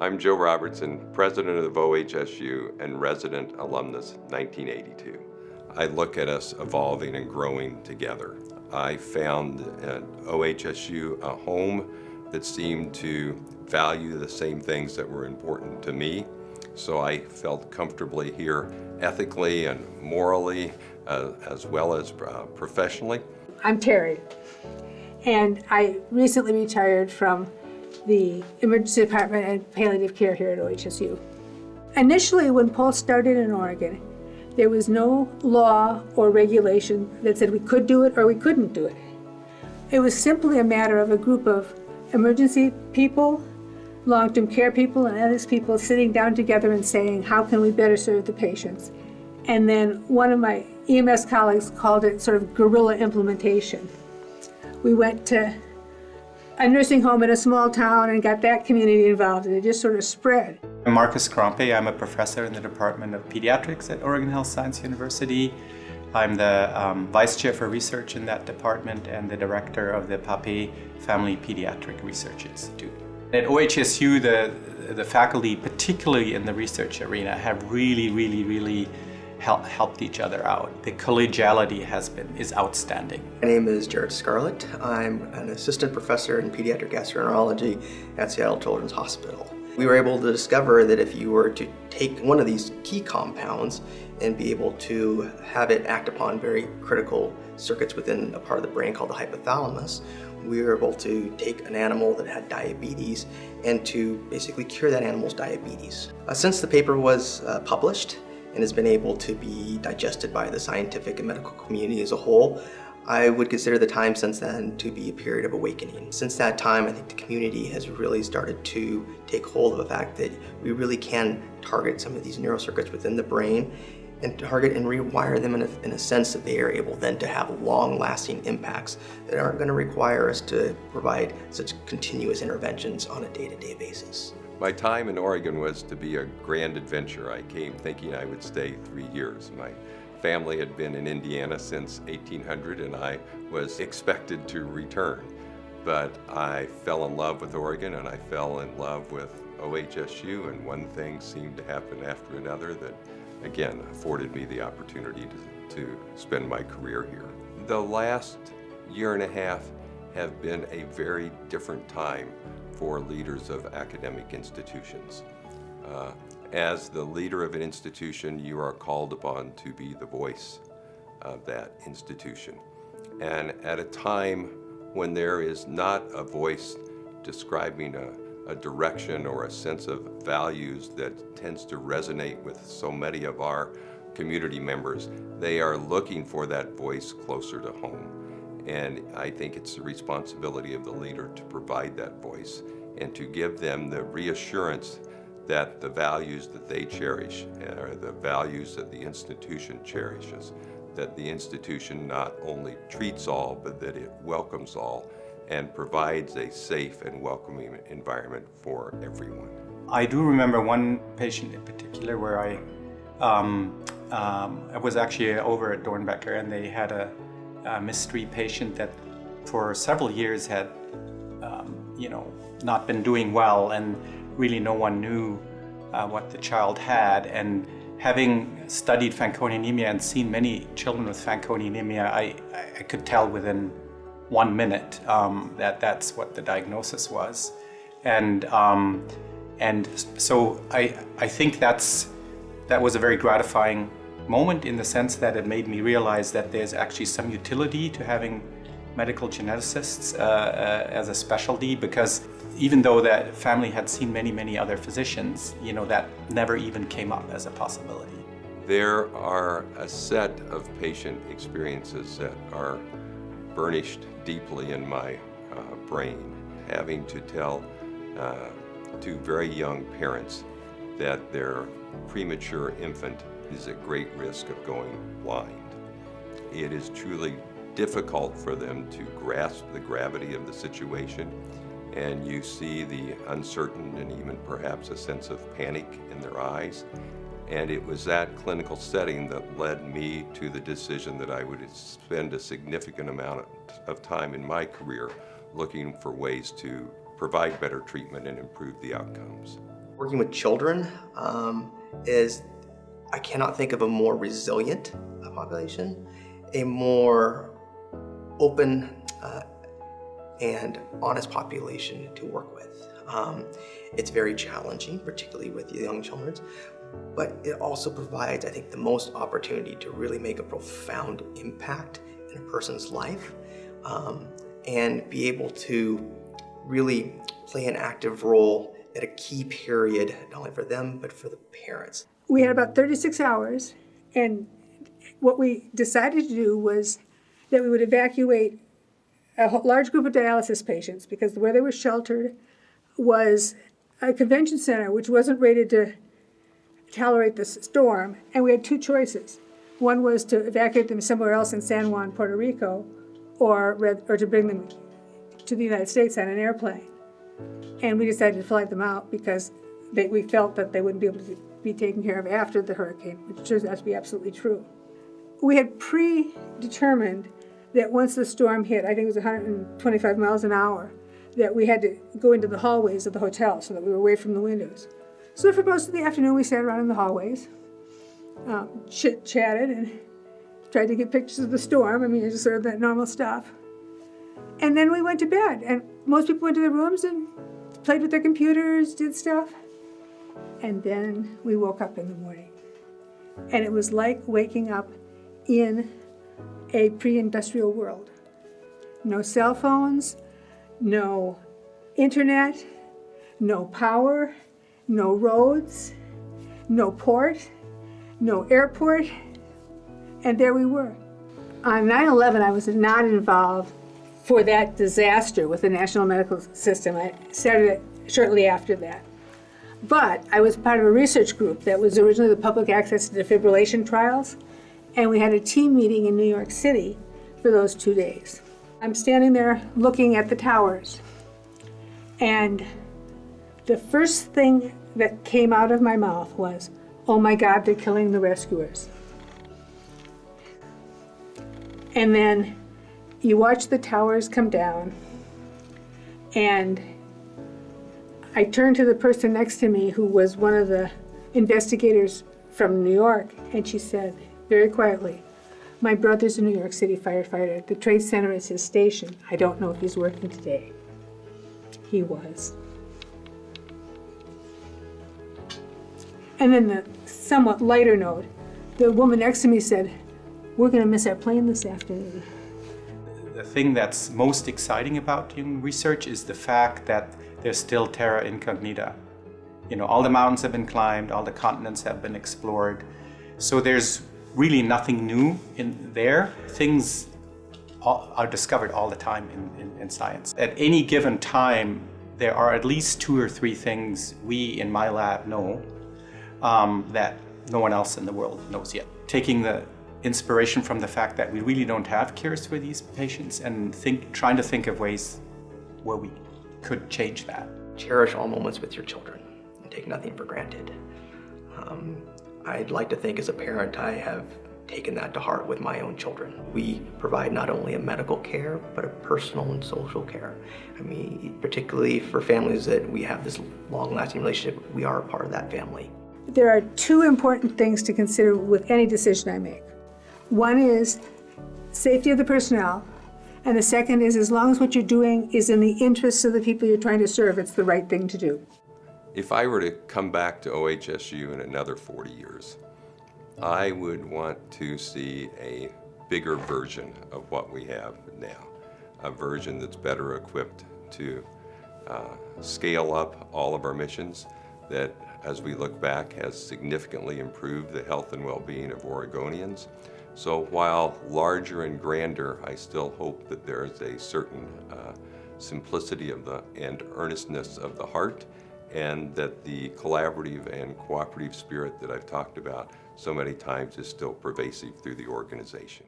I'm Joe Robertson, president of OHSU and resident alumnus 1982. I look at us evolving and growing together. I found at OHSU a home that seemed to value the same things that were important to me, so I felt comfortably here ethically and morally, as well as professionally. I'm Terri, and I recently retired from the emergency department and palliative care here at OHSU. Initially, when POLST started in Oregon, there was no law or regulation that said we could do it or we couldn't do it. It was simply a matter of a group of emergency people, long-term care people, and other people sitting down together and saying, how can we better serve the patients? And then one of my EMS colleagues called it sort of guerrilla implementation. We went to a nursing home in a small town and got that community involved, and it just sort of spread. I'm Markus Grompe. I'm a professor in the Department of Pediatrics at Oregon Health Science University. I'm the vice chair for research in that department and the director of the Pape Family Pediatric Research Institute. At OHSU, the faculty, particularly in the research arena, have really helped each other out. The collegiality is outstanding. My name is Jarrad Scarlett. I'm an assistant professor in pediatric gastroenterology at Seattle Children's Hospital. We were able to discover that if you were to take one of these key compounds and be able to have it act upon very critical circuits within a part of the brain called the hypothalamus, we were able to take an animal that had diabetes and to basically cure that animal's diabetes. Since the paper was published and has been able to be digested by the scientific and medical community as a whole, I would consider the time since then to be a period of awakening. Since that time, I think the community has really started to take hold of the fact that we really can target some of these neurocircuits within the brain and target and rewire them in a sense that they are able then to have long-lasting impacts that aren't going to require us to provide such continuous interventions on a day-to-day basis. My time in Oregon was to be a grand adventure. I came thinking I would stay 3 years. My family had been in Indiana since 1800 and I was expected to return. But I fell in love with Oregon and I fell in love with OHSU, and one thing seemed to happen after another that again afforded me the opportunity to spend my career here. The last year and a half have been a very different time for leaders of academic institutions. As the leader of an institution, you are called upon to be the voice of that institution. And at a time when there is not a voice describing a direction or a sense of values that tends to resonate with so many of our community members, they are looking for that voice closer to home. And I think it's the responsibility of the leader to provide that voice and to give them the reassurance that the values that they cherish are the values that the institution cherishes, that the institution not only treats all, but that it welcomes all and provides a safe and welcoming environment for everyone. I do remember one patient in particular where I was actually over at Dornbecker, and they had a mystery patient that for several years had not been doing well, and really no one knew what the child had. And having studied Fanconi anemia and seen many children with Fanconi anemia, I could tell within 1 minute that that's what the diagnosis was. And so I think that was a very gratifying moment in the sense that it made me realize that there's actually some utility to having medical geneticists as a specialty, because even though that family had seen many other physicians, that never even came up as a possibility. There are a set of patient experiences that are burnished deeply in my brain, having to tell to very young parents that their premature infant is at great risk of going blind. It is truly difficult for them to grasp the gravity of the situation, and you see the uncertain and even perhaps a sense of panic in their eyes. And it was that clinical setting that led me to the decision that I would spend a significant amount of time in my career looking for ways to provide better treatment and improve the outcomes. Working with children I cannot think of a more resilient population, a more open and honest population to work with. It's very challenging, particularly with the young children, but it also provides, I think, the most opportunity to really make a profound impact in a person's life and be able to really play an active role at a key period, not only for them, but for the parents. We had about 36 hours, and what we decided to do was that we would evacuate a large group of dialysis patients, because where they were sheltered was a convention center which wasn't rated to tolerate the storm, and we had two choices. One was to evacuate them somewhere else in San Juan, Puerto Rico, or to bring them to the United States on an airplane. And we decided to fly them out because we felt that they wouldn't be able to be taken care of after the hurricane, which turns out to be absolutely true. We had predetermined that once the storm hit, I think it was 125 miles an hour, that we had to go into the hallways of the hotel so that we were away from the windows. So for most of the afternoon, we sat around in the hallways, chit-chatted, and tried to get pictures of the storm. I mean, it's just sort of that normal stuff. And then we went to bed, and most people went to their rooms and played with their computers, did stuff. And then we woke up in the morning. And it was like waking up in a pre-industrial world. No cell phones, no internet, no power, no roads, no port, no airport, and there we were. On 9/11, I was not involved for that disaster with the National Medical System. I started it shortly after that. But I was part of a research group that was originally the public access to defibrillation trials, and we had a team meeting in New York City for those 2 days. I'm standing there looking at the towers, and the first thing that came out of my mouth was, "Oh my God, they're killing the rescuers." And then you watch the towers come down, and I turned to the person next to me who was one of the investigators from New York, and she said very quietly, "My brother's a New York City firefighter. The Trade Center is his station. I don't know if he's working today." He was. And then the somewhat lighter note, the woman next to me said, "We're going to miss our plane this afternoon." The thing that's most exciting about doing research is the fact that there's still terra incognita. You know, all the mountains have been climbed, all the continents have been explored. So there's really nothing new in there. Things are discovered all the time in science. At any given time, there are at least 2 or 3 things we in my lab know that no one else in the world knows yet. Taking the inspiration from the fact that we really don't have cures for these patients and trying to think of ways where we could change that. Cherish all moments with your children and take nothing for granted. I'd like to think as a parent I have taken that to heart with my own children. We provide not only a medical care, but a personal and social care. I mean, particularly for families that we have this long-lasting relationship, we are a part of that family. There are 2 important things to consider with any decision I make. One is safety of the personnel, and the second is as long as what you're doing is in the interests of the people you're trying to serve, it's the right thing to do. If I were to come back to OHSU in another 40 years, I would want to see a bigger version of what we have now, a version that's better equipped to scale up all of our missions, that as we look back has significantly improved the health and well-being of Oregonians. So while larger and grander, I still hope that there's a certain simplicity and earnestness of the heart, and that the collaborative and cooperative spirit that I've talked about so many times is still pervasive through the organization.